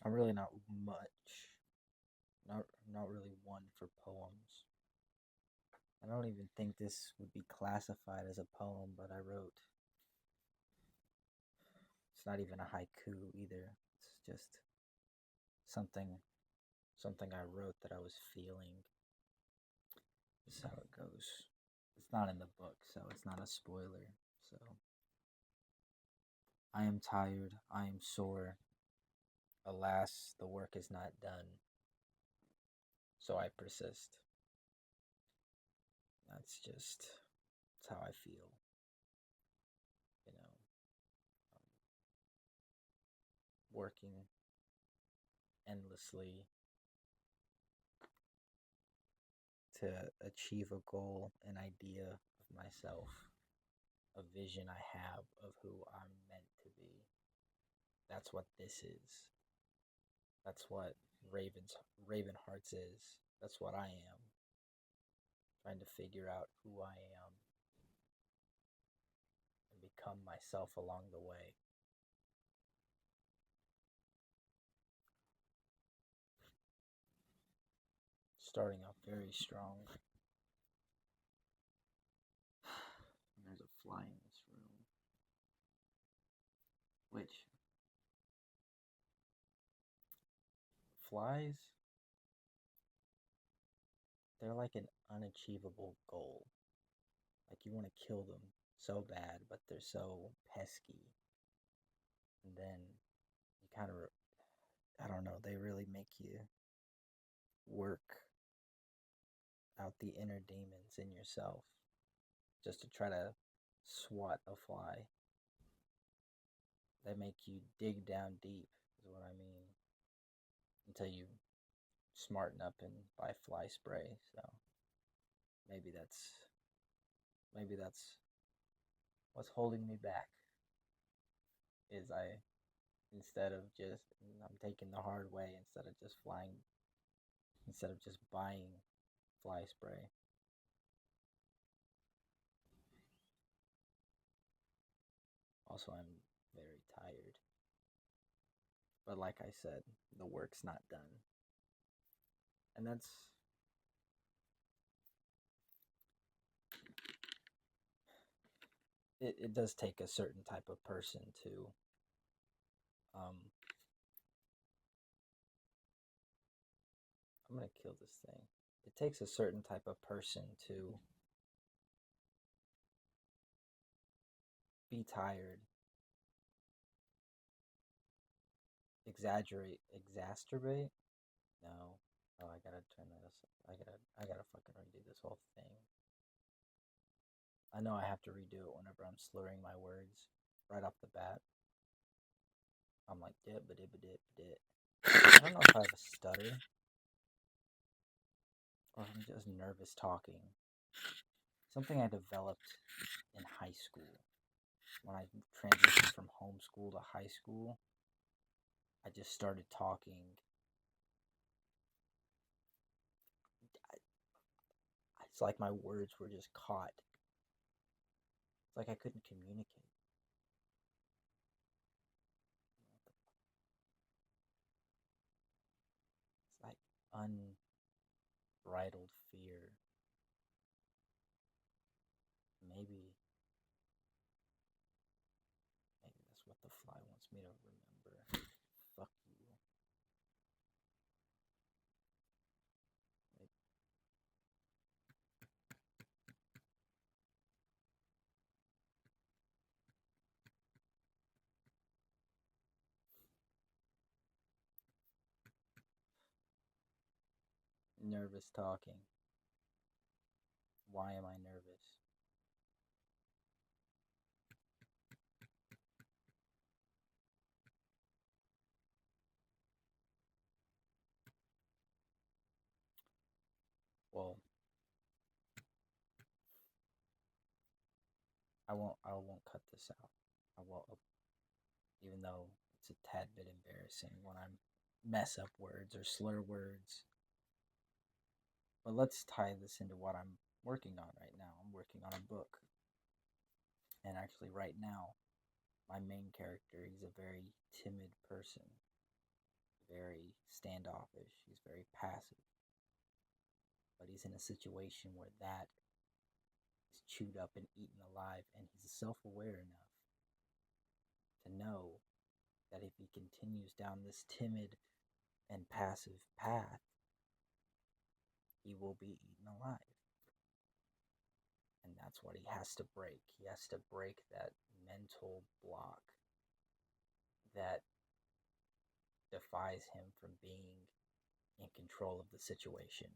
I'm really not much. Not really one for poems. I don't even think this would be classified as a poem, but I wrote. It's not even a haiku either. It's just something something I wrote that I was feeling. This is how it goes. It's not in the book, so it's not a spoiler. So I am tired, I am sore. Alas, the work is not done, so I persist. That's how I feel, you know, um, working endlessly to achieve a goal, an idea of myself, a vision I have of who I'm meant to be. That's what this is. That's what Raven Hearts is. That's what I am. Trying to figure out who I am and become myself along the way. Starting off very strong. There's a fly in this room. Which flies, they're like an unachievable goal. Like you want to kill them so bad, but they're so pesky. And then you kind of, I don't know, they really make you work out the inner demons in yourself just to try to swat a fly. They make you dig down deep, is what I mean, until you smarten up and buy fly spray. So maybe that's maybe that's what's holding me back. Is I instead of just I'm taking the hard way instead of just buying fly spray. Also, I'm very tired. But like I said, the work's not done. And it does take a certain type of person to um I'm gonna kill this thing. It takes a certain type of person to be tired, exacerbate. No, oh, I gotta turn that. I gotta fucking redo this whole thing. I know I have to redo it whenever I'm slurring my words right off the bat. I'm like dip, ba dip, ba dip, dip. I don't know if I have a stutter or if I'm just nervous talking. Something I developed in high school when I transitioned from homeschool to high school. I just started talking. It's like my words were just caught. It's like I couldn't communicate. It's like unbridled fear. Maybe, maybe that's what the fly wants me to remember. Fuck you. Maybe. Nervous talking. Why am I nervous? Well, I won't cut this out. I won't, even though it's a tad bit embarrassing when I mess up words or slur words. But let's tie this into what I'm working on right now. I'm working on a book. And actually, right now, my main character, he's a very timid person, very standoffish, he's very passive. But he's in a situation where that is chewed up and eaten alive, and he's self aware enough to know that if he continues down this timid and passive path, he will be eaten alive. And that's what he has to break. He has to break that mental block that defies him from being in control of the situation.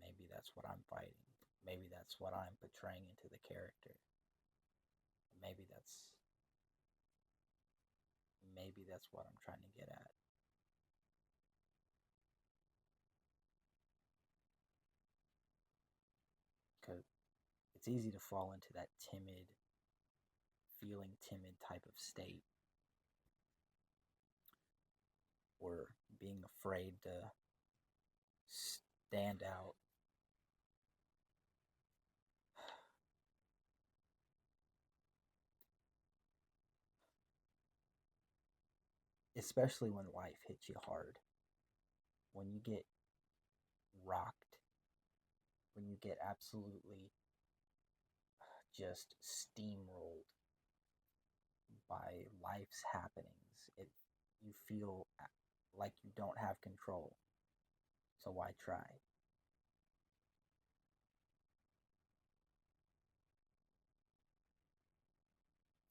Maybe that's what I'm fighting. Maybe that's what I'm portraying into the character. Maybe that's what I'm trying to get at. Because it's easy to fall into that feeling timid type of state, or being afraid to stand out. Especially when life hits you hard. When you get rocked, when you get absolutely just steamrolled by life's happenings, you feel like you don't have control. So why try?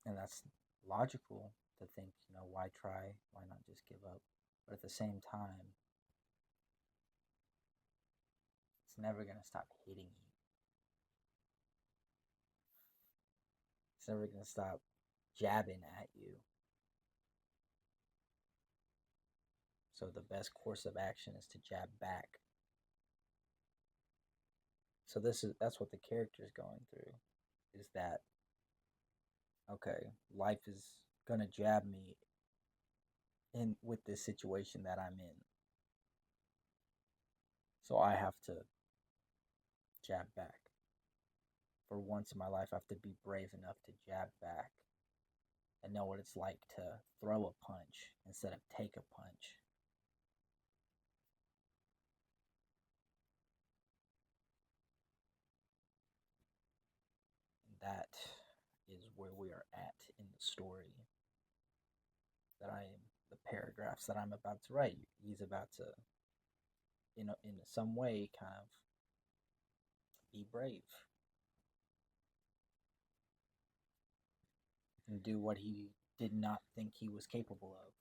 And that's logical to think, why try? Why not just give up? But at the same time, it's never going to stop hitting you. It's never going to stop jabbing at you. So the best course of action is to jab back. So that's what the character is going through, is that, okay, life is going to jab me in with this situation that I'm in. So I have to jab back. For once in my life, I have to be brave enough to jab back and know what it's like to throw a punch instead of take a punch. That is where we are at in the story. The paragraphs that I'm about to write. He's about to, in some way, kind of be brave and do what he did not think he was capable of.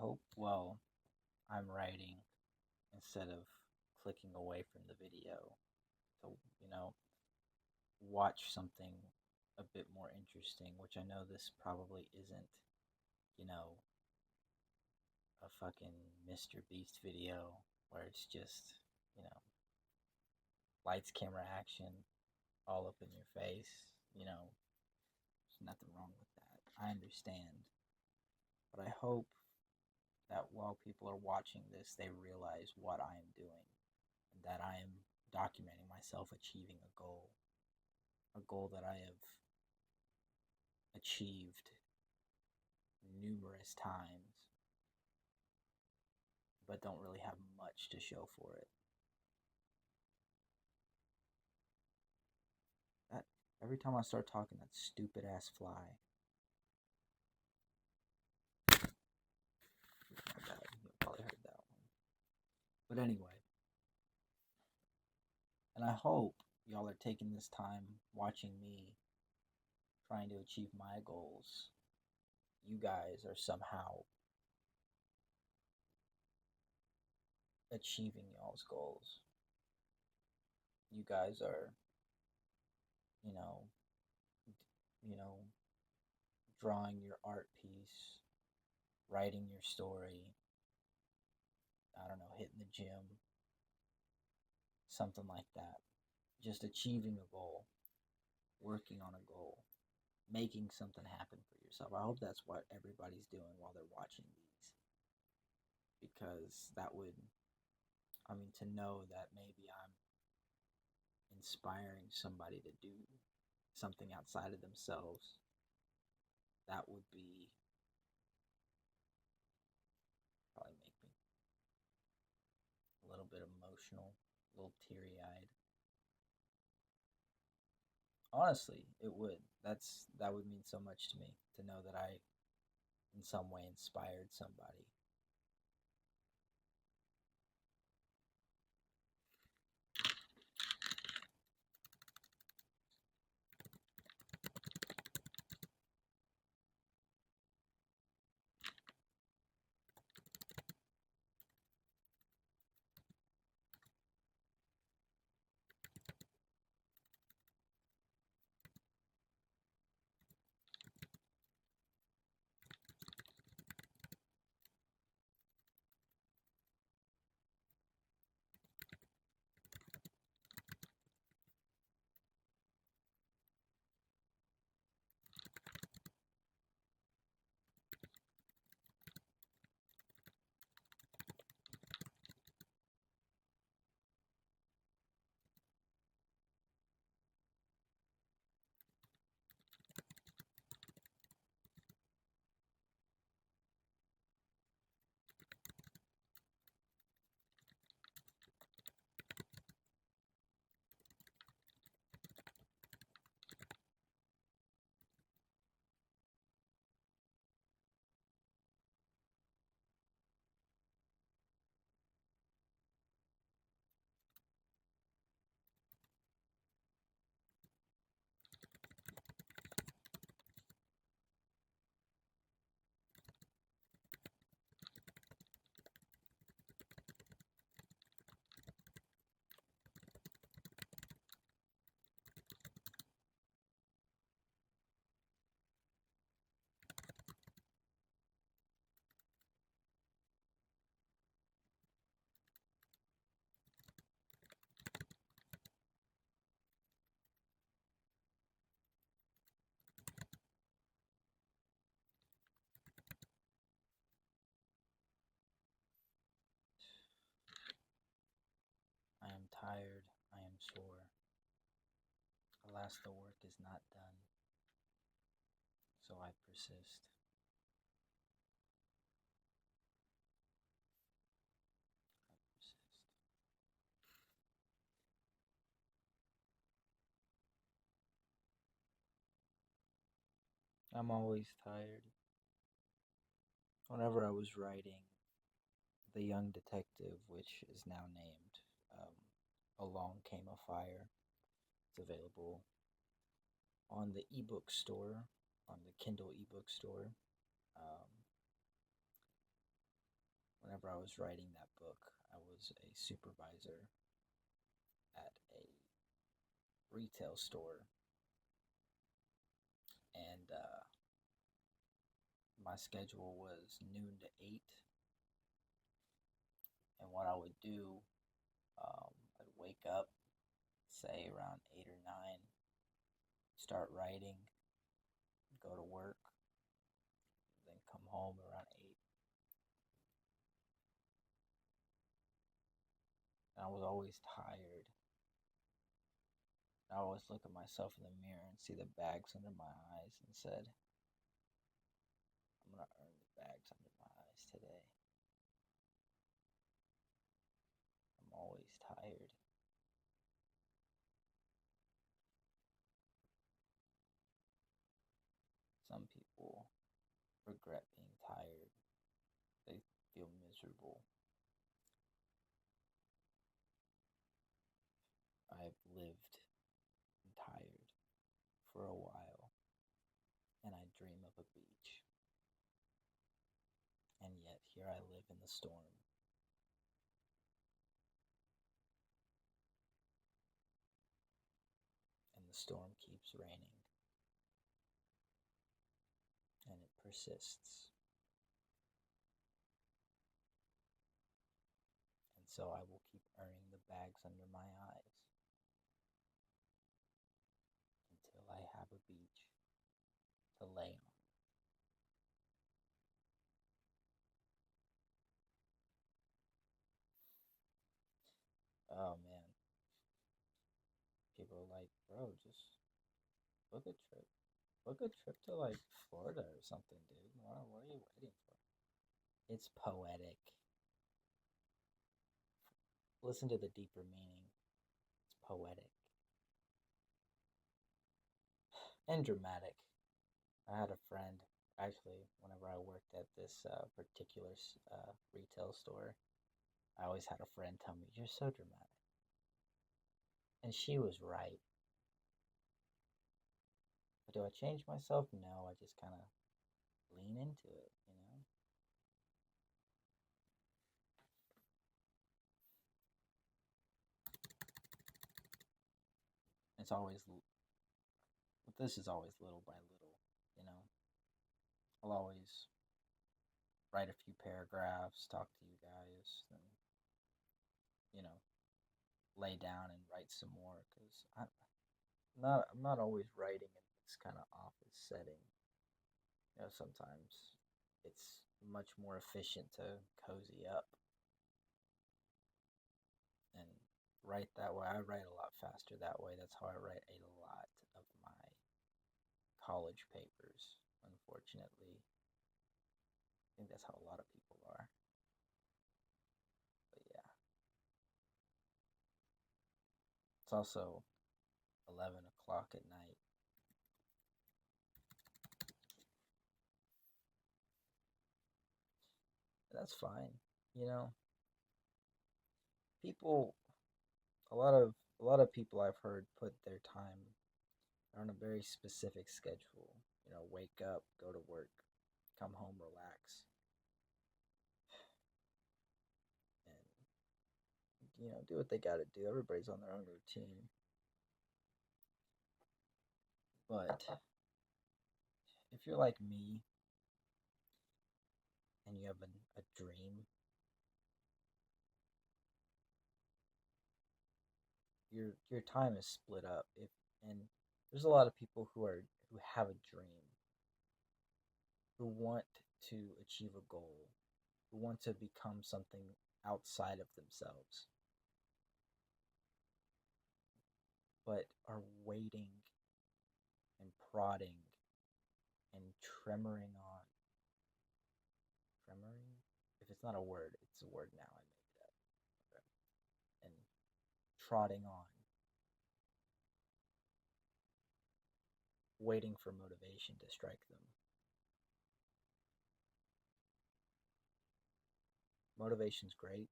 hope while I'm writing, instead of clicking away from the video, to, you know, watch something a bit more interesting, which I know this probably isn't, you know, a fucking Mr. Beast video where it's just, you know, lights, camera, action, all up in your face. You know, there's nothing wrong with that. I understand. But I hope that while people are watching this, they realize what I am doing and that I am documenting myself achieving a goal that I have achieved numerous times, but don't really have much to show for it. That every time I start talking, that stupid ass fly. You probably heard that one. But anyway, and I hope y'all are taking this time watching me trying to achieve my goals. You guys are somehow achieving y'all's goals. You guys are, you know, you know, drawing your art piece, writing your story, I don't know, hitting the gym, something like that. Just achieving a goal, working on a goal, making something happen for yourself. I hope that's what everybody's doing while they're watching these. Because that would, I mean, to know that maybe I'm inspiring somebody to do something outside of themselves, that would be probably make me a little bit emotional, a little teary-eyed. Honestly, it would. That would mean so much to me to know that I in some way inspired somebody. I am tired, I am sore. Alas, the work is not done, so I persist. I persist. I'm always tired. Whenever I was writing The Young Detective, which is now named Along Came a Fire, it's available on the ebook store, on the Kindle ebook store. Um, whenever I was writing that book, I was a supervisor at a retail store, and my schedule was noon to 8. And what I would do, I'd wake up, say around 8 or 9, start writing, go to work, then come home around 8. And I was always tired. I always look at myself in the mirror and see the bags under my eyes and said, I'm going to earn the bags under my eyes today. I'm always tired. Some people regret being tired. They feel miserable. I've lived tired for a while, and I dream of a beach. And yet here I live in the storm. And the storm keeps raining. And it persists. And so I will keep earning the bags under my eyes until I have a beach to lay on. Oh man, people are like, bro, just book a trip. Book a trip to like Florida or something, dude. What are you waiting for? It's poetic. Listen to the deeper meaning. It's poetic and dramatic. I had a friend, actually, whenever I worked at this particular retail store, I always had a friend tell me, "You're so dramatic." And she was right. But do I change myself? No, I just kind of lean into it, you know? It's always, but this is always little by little, you know? I'll always write a few paragraphs, talk to you guys, then, you know, lay down and write some more because I'm not always writing in this kind of office setting. You know, sometimes it's much more efficient to cozy up and write that way. I write a lot faster that way. That's how I write a lot of my college papers, unfortunately. I think that's how a lot of people are. But yeah. It's also 11 o'clock at night. That's fine. You know, people a lot of people I've heard put their time on a very specific schedule. You know, wake up, go to work, come home, relax, and do what they got to do. Everybody's on their own routine. But if you're like me and you have a dream, your time is split up. If and there's a lot of people who have a dream, who want to achieve a goal, who want to become something outside of themselves, but are waiting and prodding and tremoring on. Tremoring? If it's not a word, it's a word now. I made it up. Okay. And trotting on, waiting for motivation to strike them. Motivation's great.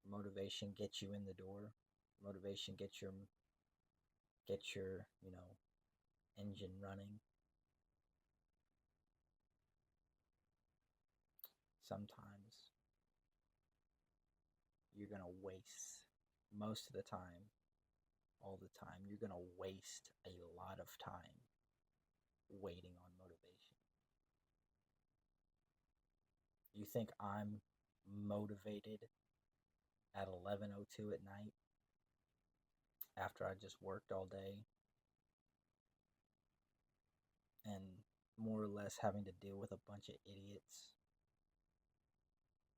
Motivation gets you in the door. Motivation gets your engine running. sometimes you're going to waste, most of the time, all the time, you're going to waste a lot of time waiting on motivation. You think I'm motivated at 11:02 at night after I just worked all day and more or less having to deal with a bunch of idiots?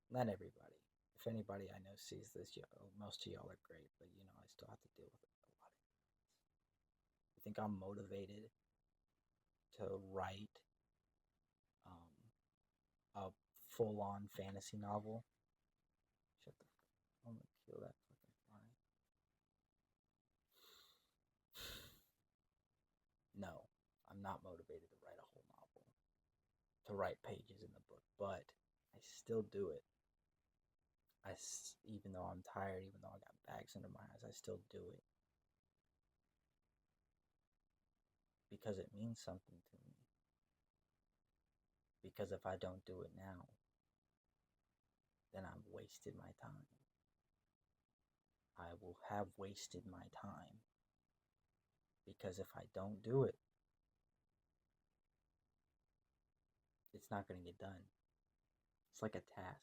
Not everybody. If anybody I know sees this, most of y'all are great, but I still have to deal with a lot of idiots. You think I'm motivated to write a full-on fantasy novel? Shut the fuck up. I'm gonna kill that fucking fly. No, I'm not motivated to write a whole novel, to write pages in the book, but I still do it. Even though I'm tired, even though I got bags under my eyes, I still do it because it means something to me. Because if I don't do it now, then I've wasted my time. I will have wasted my time because if I don't do it, it's not going to get done. It's like a task.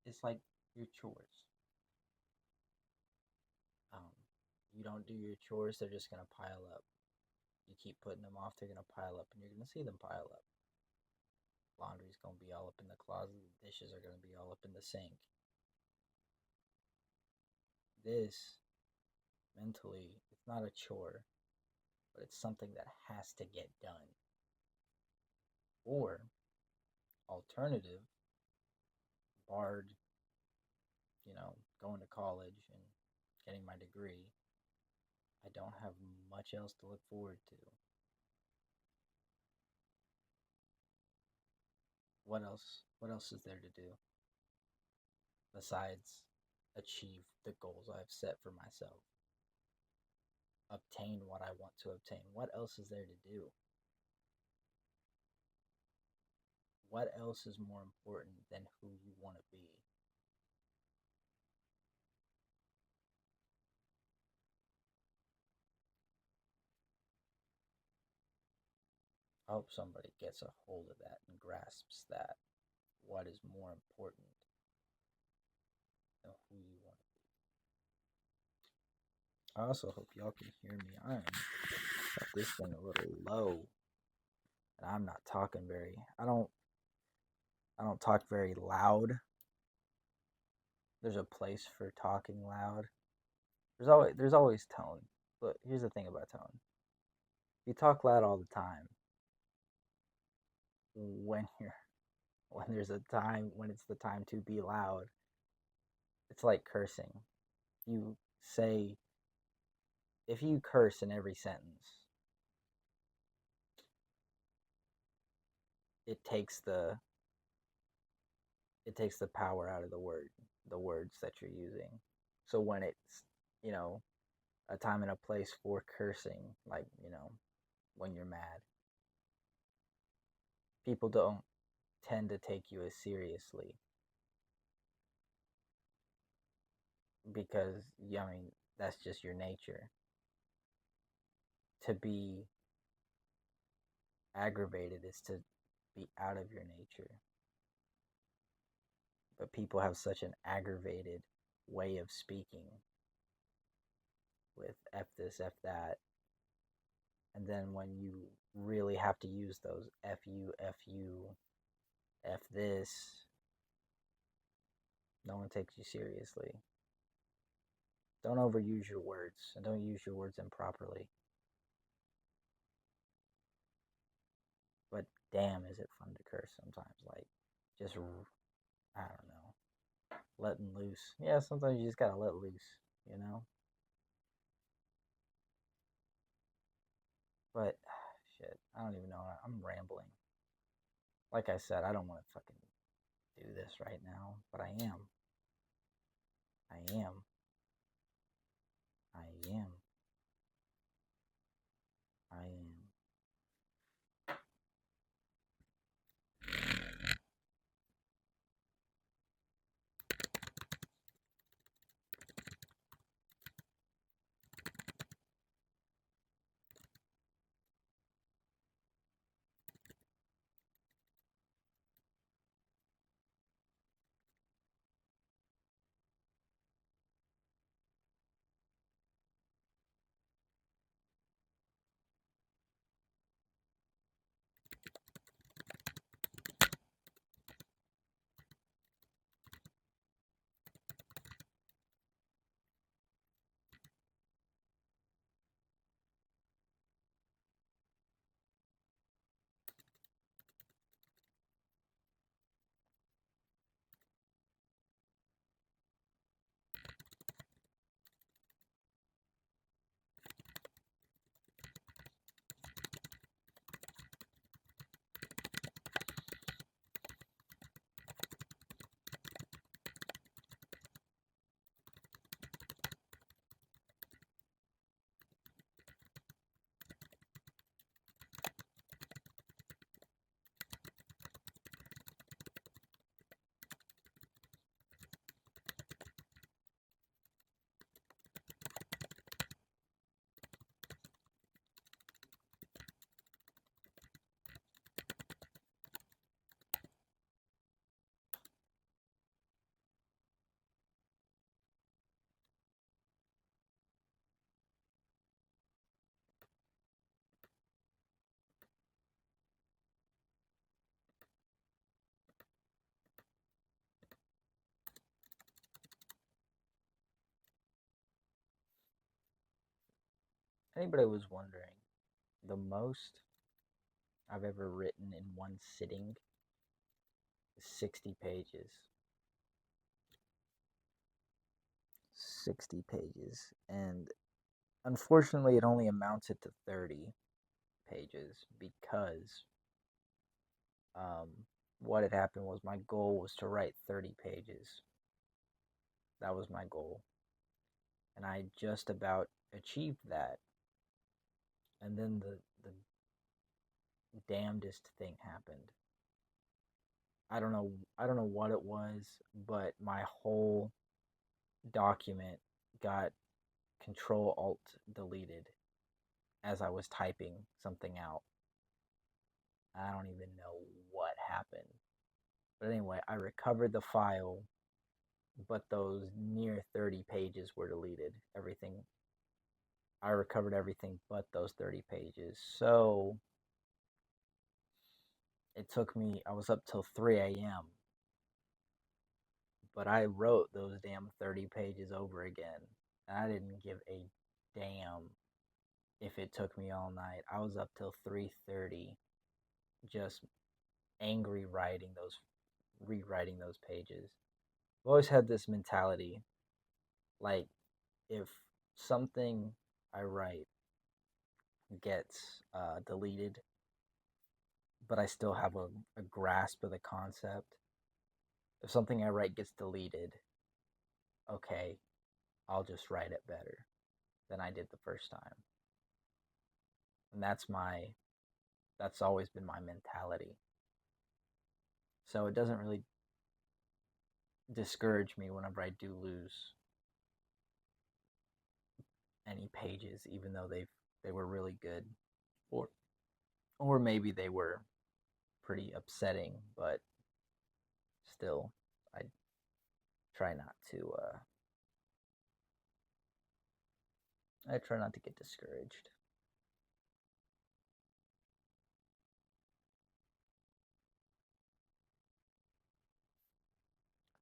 It's like your chores. You don't do your chores, they're just gonna pile up. You keep putting them off, they're gonna pile up, and you're gonna see them pile up. Laundry's gonna be all up in the closet. The dishes are gonna be all up in the sink. This, mentally, it's not a chore, but it's something that has to get done. Or, alternative, barred, going to college and getting my degree, I don't have much else to look forward to. What else? What else is there to do besides achieve the goals I've set for myself? Obtain what I want to obtain. What else is there to do? What else is more important than who you want to be? I hope somebody gets a hold of that and grasps that. What is more important than who you want to be? I also hope y'all can hear me. I am got this thing a little low, and I'm not talking very. I don't talk very loud. There's a place for talking loud. There's always tone. But here's the thing about tone. You talk loud all the time. When there's a time when it's the time to be loud, it's like cursing. You say if you curse in every sentence, it takes the power out of the words that you're using. So when it's, a time and a place for cursing, like, when you're mad, people don't tend to take you as seriously because, that's just your nature. To be aggravated is to be out of your nature. But people have such an aggravated way of speaking with F this, F that. And then when you really have to use those F you, F this, no one takes you seriously. Don't overuse your words, and don't use your words improperly. But damn, is it fun to curse sometimes. Like, just, I don't know, letting loose. Yeah, sometimes you just gotta let loose, But, shit, I don't even know. I'm rambling. Like I said, I don't want to fucking do this right now, but I am. I am. I am. I am. anybody was wondering, the most I've ever written in one sitting is 60 pages. 60 pages. And unfortunately, it only amounted to 30 pages because um, what had happened was my goal was to write 30 pages. That was my goal. And I just about achieved that. And then the damnedest thing happened. I don't know what it was, but my whole document got control alt deleted as I was typing something out. I don't even know what happened. But anyway, I recovered the file, but those near 30 pages were deleted. Everything I recovered everything but those 30 pages. So it took me I was up till 3 a.m. But I wrote those damn 30 pages over again. And I didn't give a damn if it took me all night. I was up till 3:30 just angry rewriting those pages. I've always had this mentality like if something I write gets deleted, but I still have a grasp of the concept. If something I write gets deleted, okay, I'll just write it better than I did the first time. And that's always been my mentality. So it doesn't really discourage me whenever I do lose any pages, even though they were really good, or or maybe they were pretty upsetting, but still, I try not to. I try not to get discouraged.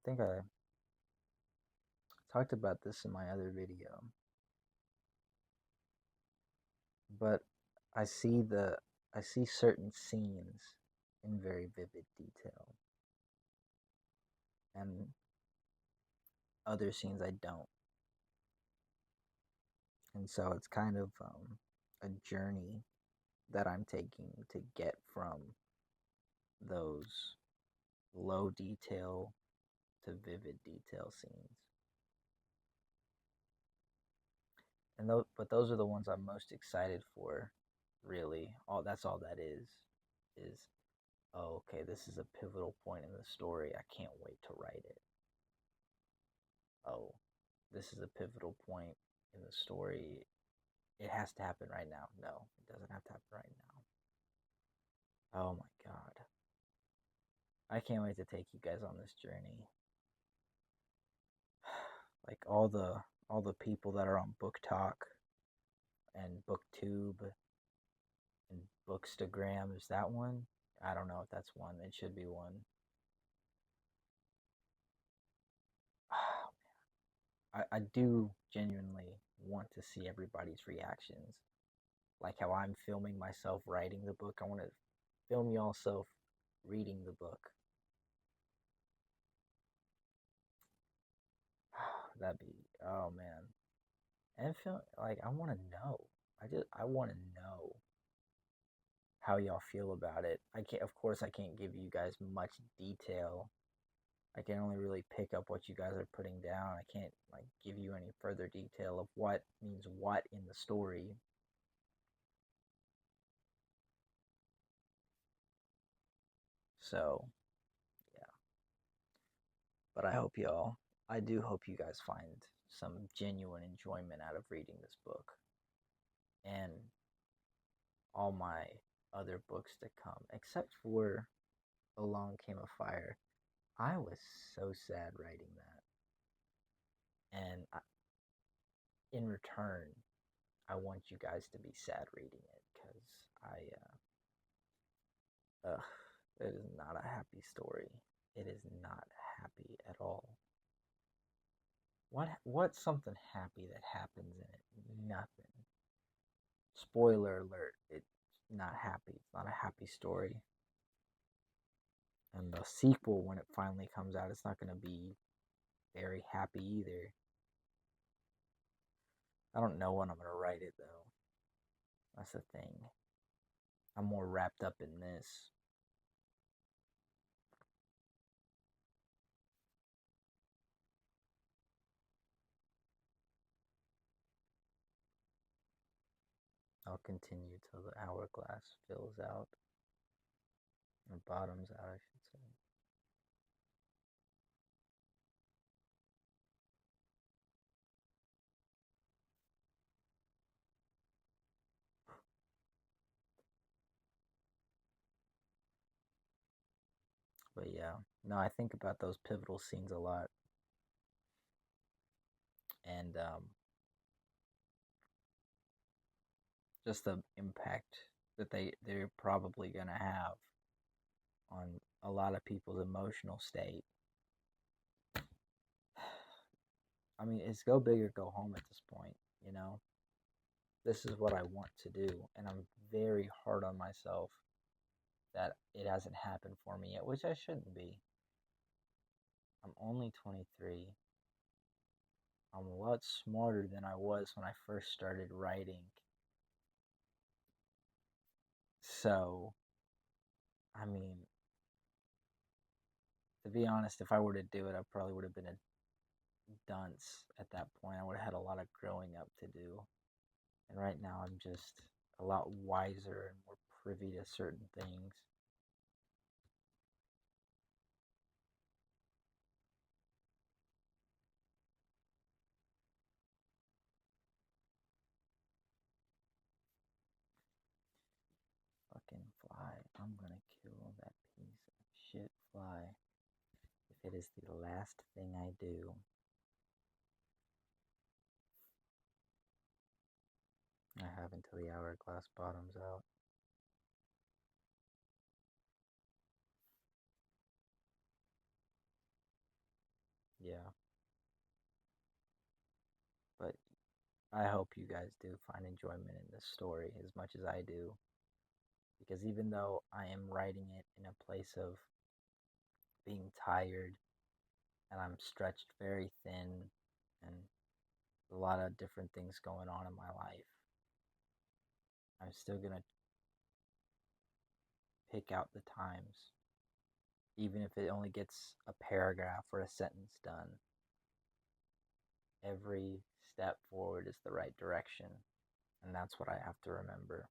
I think I talked about this in my other video, but I see the I see certain scenes in very vivid detail, and other scenes I don't. And so it's kind of a journey that I'm taking to get from those low detail to vivid detail scenes. And those are the ones I'm most excited for. Really, all that is oh, okay, this is a pivotal point in the story. I can't wait to write it. Oh, this is a pivotal point in the story. It has to happen right now. No, it doesn't have to happen right now. Oh my god. I can't wait to take you guys on this journey. Like all the people that are on Book Talk and BookTube and Bookstagram. Is that one? I don't know if that's one. It should be one. I do genuinely want to see everybody's reactions. Like how I'm filming myself writing the book. I want to film y'all self reading the book. That'd be, oh man. And feel like I want to know. I want to know how y'all feel about it. I can't, of course, I can't give you guys much detail. I can only really pick up what you guys are putting down. I can't like give you any further detail of what means what in the story. So, yeah. But I do hope you guys find some genuine enjoyment out of reading this book and all my other books to come, except for Along Came a Fire. I was so sad writing that. And in return, I want you guys to be sad reading it because it is not a happy story. It is not happy at all. What's something happy that happens in it? Nothing. spoiler alert, it's not happy. It's not a happy story. And the sequel, when it finally comes out, it's not going to be very happy either. I don't know when I'm going to write it, though. That's the thing. I'm more wrapped up in this. I'll continue till the hourglass fills out. Or bottoms out, I should say. But yeah, no, I think about those pivotal scenes a lot. And just the impact that they're probably going to have on a lot of people's emotional state. I mean, it's go big or go home at this point, you know? This is what I want to do, and I'm very hard on myself that it hasn't happened for me yet, which I shouldn't be. I'm only 23. I'm a lot smarter than I was when I first started writing. So, I mean, to be honest, if I were to do it, I probably would have been a dunce at that point. I would have had a lot of growing up to do. And right now, I'm just a lot wiser and more privy to certain things. Fucking fly. I'm gonna kill that piece of shit fly. If it is the last thing I do. I have until the hourglass bottoms out. Yeah. But I hope you guys do find enjoyment in this story as much as I do. Because even though I am writing it in a place of being tired and I'm stretched very thin and a lot of different things going on in my life, I'm still going to pick out the times, even if it only gets a paragraph or a sentence done. Every step forward is the right direction, and that's what I have to remember.